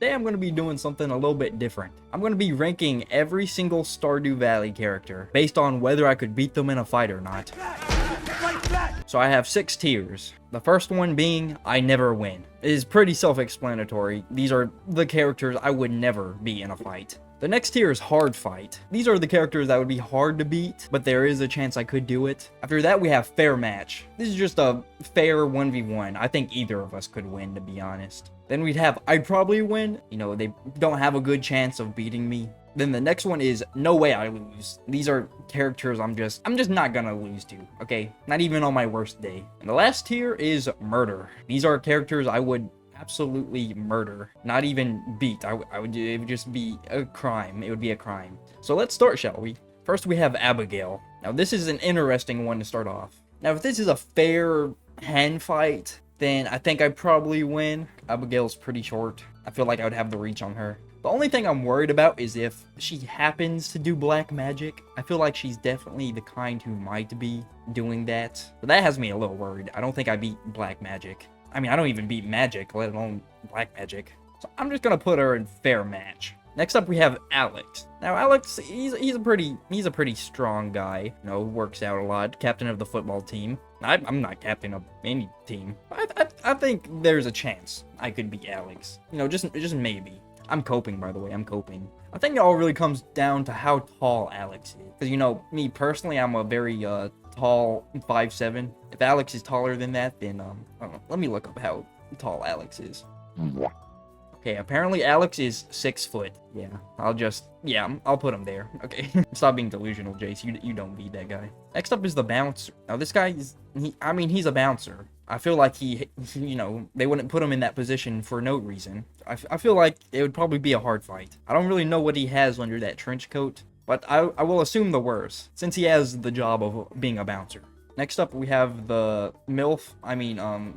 Today I'm going to be doing something a little bit different. I'm going to be ranking every single Stardew Valley character based on whether I could beat them in a fight or not. So I have 6 tiers. The first one being, I never win. It is pretty self-explanatory. These are the characters I would never beat in a fight. The next tier is hard fight. These are the characters that would be hard to beat, but there is a chance I could do it. After that, we have fair match. This is just a fair 1v1. I think either of us could win, to be honest. Then we'd have I'd probably win. You know, they don't have a good chance of beating me. Then the next one is no way I lose. These are characters I'm just not gonna lose to, okay? Not even on my worst day. And the last tier is murder. These are characters I would absolutely murder, not even beat. It would just be a crime. It would be a crime. So let's start, shall we? First we have Abigail. Now this is an interesting one to start off. Now if this is a fair hand fight, then I think I'd probably win. Abigail's pretty short. I feel like I would have the reach on her. The only thing I'm worried about is if she happens to do black magic. I feel like she's definitely the kind who might be doing that. But that has me a little worried. I don't think I beat black magic. I mean, I don't even beat magic, let alone black magic. So I'm just gonna put her in fair match. Next up, we have Alex. Now, Alex, he's a pretty strong guy. You know, works out a lot. Captain of the football team. I'm not captain of any team. I think there's a chance I could beat Alex. You know, just maybe. I'm coping, by the way. I'm coping. I think it all really comes down to how tall Alex is. Because, you know, me personally, I'm a very tall 5'7". If Alex is taller than that, then I don't know. Let me look up how tall Alex is. Okay, apparently Alex is 6 foot. Yeah, I'll put him there. Okay, stop being delusional, Jayce. You don't beat that guy. Next up is the bouncer. Now this guy is, he's a bouncer. I feel like he, you know, they wouldn't put him in that position for no reason. I feel like it would probably be a hard fight. I don't really know what he has under that trench coat, but I will assume the worst, since he has the job of being a bouncer. Next up, we have the MILF,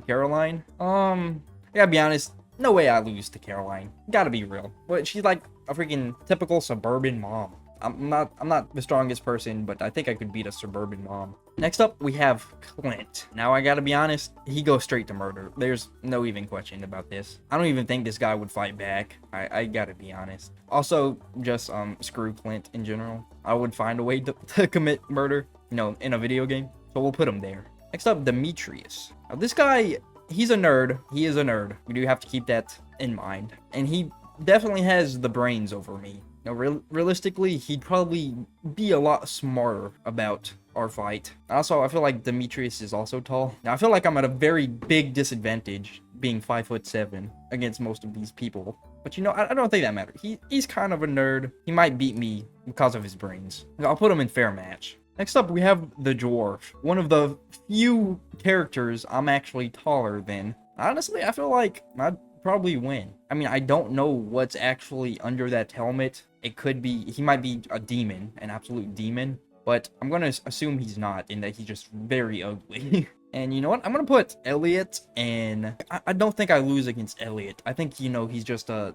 Caroline. I gotta be honest, no way I lose to Caroline. Gotta be real. But she's like a freaking typical suburban mom. I'm not the strongest person, but I think I could beat a suburban mom. Next up, we have Clint. Now, I gotta be honest, he goes straight to murder. There's no even question about this. I don't even think this guy would fight back. I gotta be honest. Also, just screw Clint in general. I would find a way to commit murder, you know, in a video game. So we'll put him there. Next up, Demetrius. Now, this guy, he's a nerd. He is a nerd. We do have to keep that in mind. And he definitely has the brains over me. Now, realistically, he'd probably be a lot smarter about our fight. Also, I feel like Demetrius is also tall. Now, I feel like I'm at a very big disadvantage being 5'7" against most of these people. But, you know, I don't think that matters. He's kind of a nerd. He might beat me because of his brains. I'll put him in fair match. Next up, we have the dwarf. One of the few characters I'm actually taller than. Honestly, I feel like I'd probably win. I mean, I don't know what's actually under that helmet. It could be, he might be a demon, an absolute demon, but I'm gonna assume he's not, in that he's just very ugly. And you know what? I'm gonna put Elliot, and I don't think I lose against Elliot. I think, you know, he's just a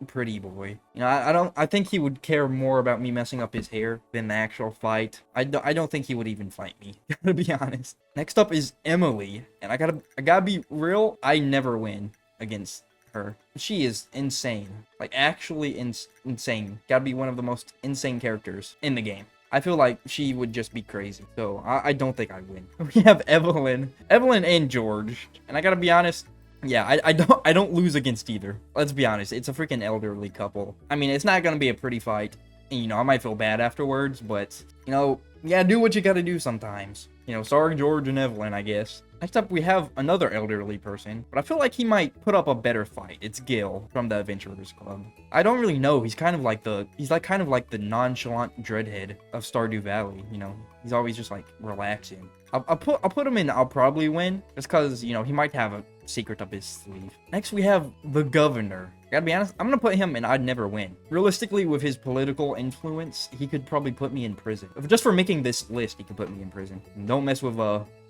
pretty boy. You know, I think he would care more about me messing up his hair than the actual fight. I don't think he would even fight me, to be honest. Next up is Emily, and I gotta be real. I never win against her. She is insane, like actually insane. Gotta be one of the most insane characters in the game. I feel like she would just be crazy, so I don't think I win. We have Evelyn and George, and I gotta be honest, yeah, I don't lose against either. Let's be honest, it's a freaking elderly couple. I mean, it's not gonna be a pretty fight, and, you know, I might feel bad afterwards, but, you know, yeah, do what you gotta do sometimes. You know, sorry George and Evelyn, I guess. Next up, we have another elderly person, but I feel like he might put up a better fight. It's Gil from the Adventurers Club. I don't really know. He's kind of like the nonchalant dreadhead of Stardew Valley. You know, he's always just like relaxing. I'll put him in. I'll probably win just because, you know, he might have a secret up his sleeve. Next, we have the governor. Gotta be honest, I'm gonna put him in I'd never win. Realistically, with his political influence, he could probably put me in prison. Just for making this list, he could put me in prison. And don't mess with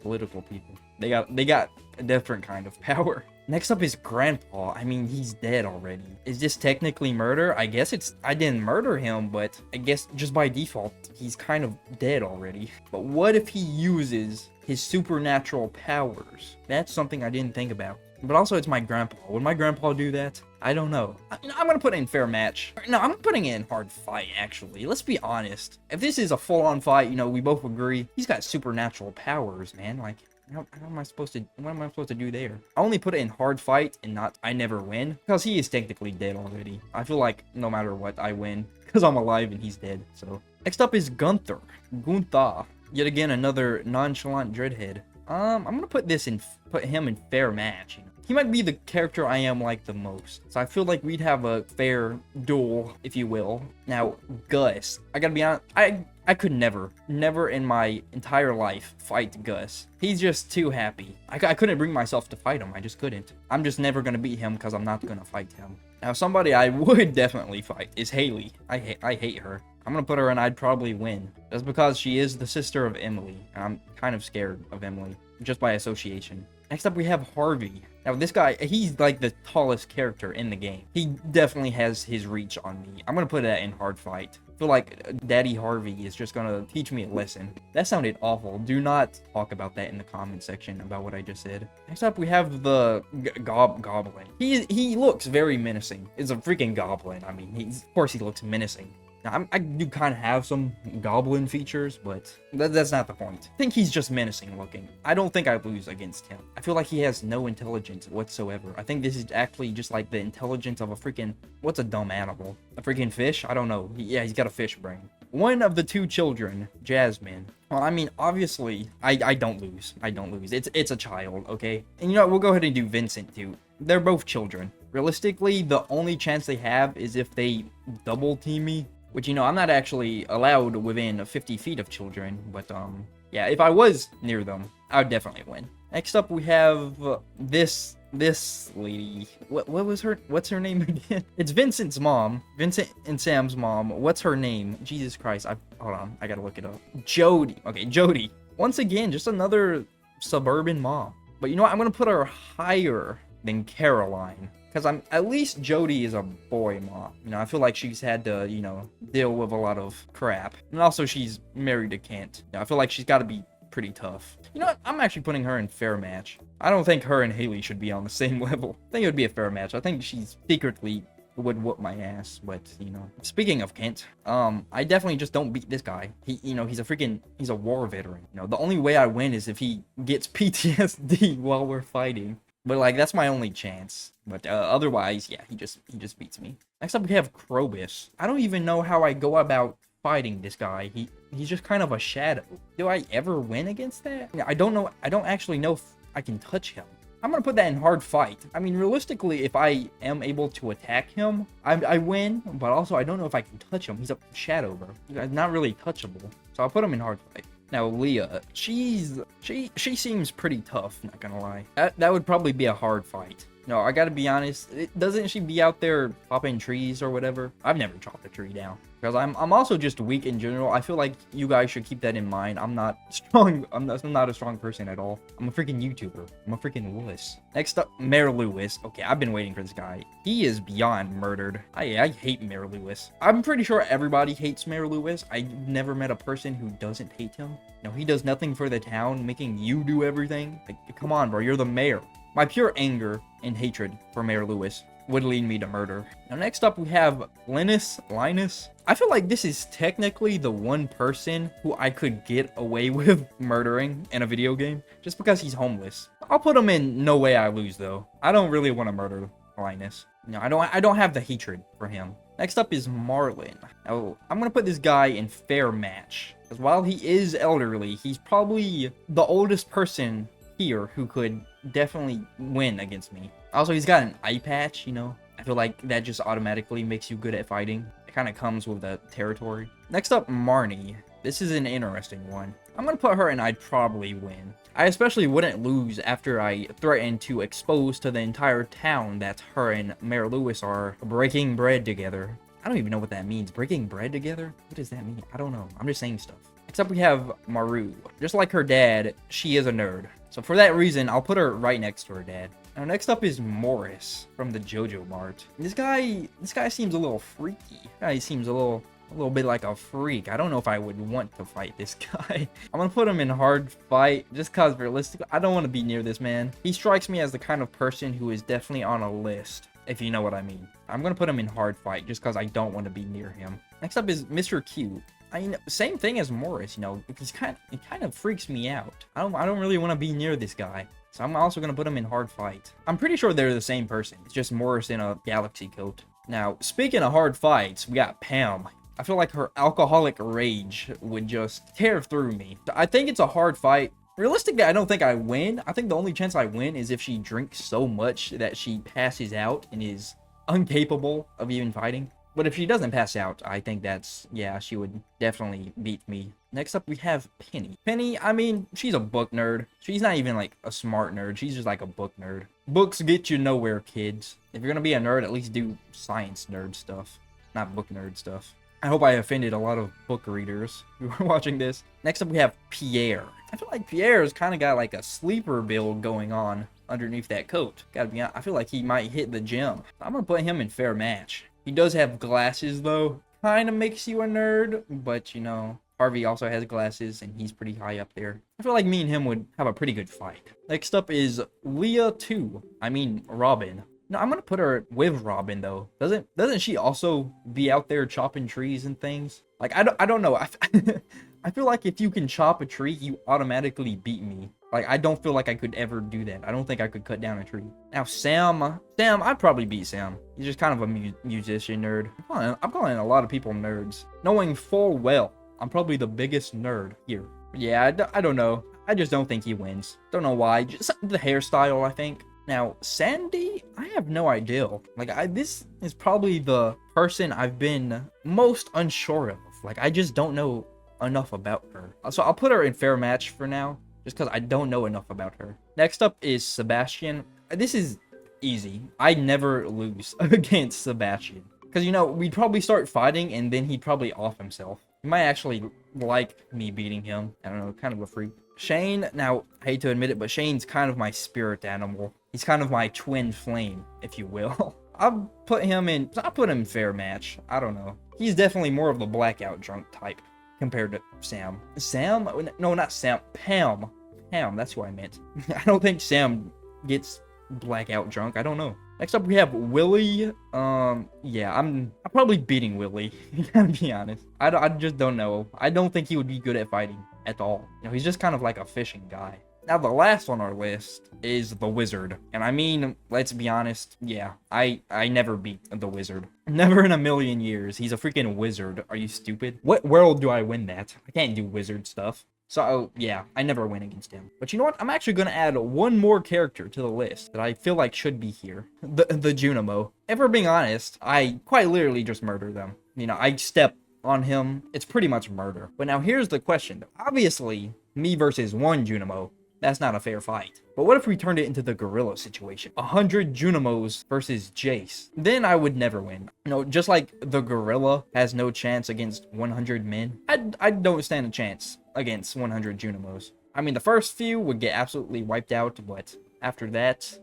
political people. They got a different kind of power. Next up is Grandpa. I mean, he's dead already. Is this technically murder? I guess I didn't murder him, but I guess just by default, he's kind of dead already. But what if he uses his supernatural powers? That's something I didn't think about. But also, it's my grandpa. Would my grandpa do that? I don't know. I'm gonna put it in fair match. No, I'm putting it in hard fight, actually. Let's be honest. If this is a full-on fight, you know, we both agree, he's got supernatural powers, man. Like, how am I supposed to, what am I supposed to do there? I only put it in hard fight and not I never win, because he is technically dead already. I feel like no matter what, I win, because I'm alive and he's dead, so. Next up is Gunther. Gunther. Yet again, another nonchalant dreadhead. I'm gonna put him in fair match. You know? He might be the character I am like the most. So I feel like we'd have a fair duel, if you will. Now, Gus. I gotta be honest, I could never in my entire life fight Gus. He's just too happy. I couldn't bring myself to fight him. I just couldn't. I'm just never gonna beat him because I'm not gonna fight him. Now, somebody I would definitely fight is Haley. I hate her. I'm gonna put her in I'd probably win. That's because she is the sister of Emily. And I'm kind of scared of Emily, just by association. Next up, we have Harvey. Now, this guy, he's like the tallest character in the game. He definitely has his reach on me. I'm gonna put that in hard fight. I feel like Daddy Harvey is just gonna teach me a lesson. That sounded awful. Do not talk about that in the comment section about what I just said. Next up, we have the Goblin. He looks very menacing. It's a freaking goblin. I mean, of course he looks menacing. Now, I do kind of have some goblin features, but that's not the point. I think he's just menacing looking. I don't think I lose against him. I feel like he has no intelligence whatsoever. I think this is actually just like the intelligence of a freaking... What's a dumb animal? A freaking fish? I don't know. Yeah, he's got a fish brain. One of the two children, Jasmine. Well, I mean, obviously, I don't lose. I don't lose. It's a child, okay? And you know what? We'll go ahead and do Vincent, too. They're both children. Realistically, the only chance they have is if they double team me. Which, you know, I'm not actually allowed within 50 feet of children, but, yeah, if I was near them, I would definitely win. Next up, we have this lady. What's her name again? It's Vincent's mom. Vincent and Sam's mom. What's her name? Jesus Christ. Hold on, I gotta look it up. Jody. Okay, Jody. Once again, just another suburban mom. But you know what? I'm gonna put her higher than Caroline. Because at least Jody is a boy mom. You know, I feel like she's had to, you know, deal with a lot of crap. And also she's married to Kent. You know, I feel like she's got to be pretty tough. You know what? I'm actually putting her in fair match. I don't think her and Haley should be on the same level. I think it would be a fair match. I think she's secretly would whoop my ass, but, you know. Speaking of Kent, I definitely just don't beat this guy. You know, he's a war veteran. You know, the only way I win is if he gets PTSD while we're fighting. But, like, that's my only chance. But, otherwise, yeah, he just beats me. Next up, we have Krobus. I don't even know how I go about fighting this guy. He's just kind of a shadow. Do I ever win against that? I don't know. I don't actually know if I can touch him. I'm gonna put that in hard fight. I mean, realistically, if I am able to attack him, I win. But also, I don't know if I can touch him. He's a shadow, bro. He's not really touchable. So I'll put him in hard fight. Now, Leah, she seems pretty tough, not gonna lie. That would probably be a hard fight. No, I gotta be honest, doesn't she be out there popping trees or whatever? I've never chopped a tree down. Because I'm also just weak in general. I feel like you guys should keep that in mind. I'm not strong. I'm not a strong person at all. I'm a freaking YouTuber. I'm a freaking wuss. Next up, Mayor Lewis. Okay, I've been waiting for this guy. He is beyond murdered. I hate Mayor Lewis. I'm pretty sure everybody hates Mayor Lewis. I've never met a person who doesn't hate him. No, he does nothing for the town, making you do everything. Like, come on, bro. You're the mayor. My pure anger and hatred for Mayor Lewis would lead me to murder. Now, next up, we have Linus. I feel like this is technically the one person who I could get away with murdering in a video game, just because he's homeless. I'll put him in No Way I Lose, though. I don't really want to murder Linus. No, I don't have the hatred for him. Next up is Marlin. Now, I'm gonna put this guy in fair match, because while he is elderly, he's probably the oldest person here who could definitely win against me. Also, he's got an eye patch, you know. I feel like that just automatically makes you good at fighting. It kind of comes with the territory. Next up, Marnie. This is an interesting one. I'm gonna put her in I'd probably win. I especially wouldn't lose after I threatened to expose to the entire town that her and Mayor Lewis are breaking bread together. I don't even know what that means. Breaking bread together? What does that mean? I don't know. I'm just saying stuff. Next up, we have Maru. Just like her dad, she is a nerd. So for that reason, I'll put her right next to her dad. Now, next up is Morris from the JoJo Mart. This guy seems a little freaky. He seems a little a little bit like a freak. I don't know if I would want to fight this guy. I'm gonna put him in hard fight just cause realistically, I don't want to be near this man. He strikes me as the kind of person who is definitely on a list, if you know what I mean. I'm gonna put him in hard fight just cause I don't want to be near him. Next up is Mr. Q. I mean, same thing as Morris, you know, it kind of freaks me out. I don't really want to be near this guy. So I'm also going to put him in hard fight. I'm pretty sure they're the same person. It's just Morris in a galaxy coat. Now, speaking of hard fights, we got Pam. I feel like her alcoholic rage would just tear through me. I think it's a hard fight. Realistically, I don't think I win. I think the only chance I win is if she drinks so much that she passes out and is incapable of even fighting. But if she doesn't pass out, I think that's, yeah, she would definitely beat me. Next up, we have Penny. Penny, I mean, she's a book nerd. She's not even like a smart nerd. She's just like a book nerd. Books get you nowhere, kids. If you're gonna be a nerd, at least do science nerd stuff, not book nerd stuff. I hope I offended a lot of book readers who are watching this. Next up, we have Pierre. I feel like Pierre's kind of got like a sleeper build going on underneath that coat. Gotta be honest, I feel like he might hit the gym. I'm gonna put him in fair match. He does have glasses though. Kind of makes you a nerd, but you know, Harvey also has glasses and he's pretty high up there. I feel like me and him would have a pretty good fight. Next up is Leah 2. I mean, Robin. No, I'm gonna put her with Robin though. Doesn't she also be out there chopping trees and things? Like, I don't know. I feel like if you can chop a tree, you automatically beat me. Like, I don't feel like I could ever do that. I don't think I could cut down a tree. Now, Sam, I'd probably beat Sam. He's just kind of a musician nerd. I'm calling a lot of people nerds, knowing full well I'm probably the biggest nerd here. Yeah, I don't know. I just don't think he wins. Don't know why. Just the hairstyle, I think. Now, Sandy, I have no idea. Like, this is probably the person I've been most unsure of. Like, I just don't know enough about her. So I'll put her in fair match for now, just because I don't know enough about her. Next up is Sebastian. This is easy. I never lose against Sebastian. Because, you know, we'd probably start fighting, and then he'd probably off himself. He might actually like me beating him. I don't know, kind of a freak. Shane, now, I hate to admit it, but Shane's kind of my spirit animal. He's kind of my twin flame, if you will. I'll put him in fair match. I don't know. He's definitely more of the blackout drunk type compared to Sam. Sam? No, not Sam. Pam. Pam, that's who I meant. I don't think Sam gets blackout drunk. I don't know. Next up, we have Willie. Yeah, I'm probably beating Willie. Gotta be honest. I just don't know. I don't think he would be good at fighting at all. You know, he's just kind of like a fishing guy. Now, the last on our list is the Wizard. And I mean, let's be honest, yeah, I never beat the Wizard. Never in a million years. He's a freaking wizard. Are you stupid? What world do I win that? I can't do wizard stuff. So, yeah, I never win against him. But you know what? I'm actually going to add one more character to the list that I feel like should be here. The Junimo. If we're being honest, I quite literally just murder them. You know, I step on him. It's pretty much murder. But now here's the question. Obviously, me versus one Junimo. That's not a fair fight. But what if we turned it into the gorilla situation? 100 Junimos versus Jayce. Then I would never win. You know, just like the gorilla has no chance against 100 men, I don't stand a chance against 100 Junimos. I mean, the first few would get absolutely wiped out, but after that,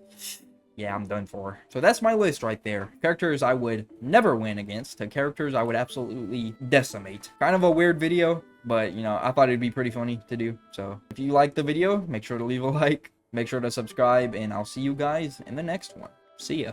yeah, I'm done for. So that's my list right there. Characters I would never win against to characters I would absolutely decimate. Kind of a weird video, but, you know, I thought it'd be pretty funny to do. So if you liked the video, make sure to leave a like, make sure to subscribe, and I'll see you guys in the next one. See ya.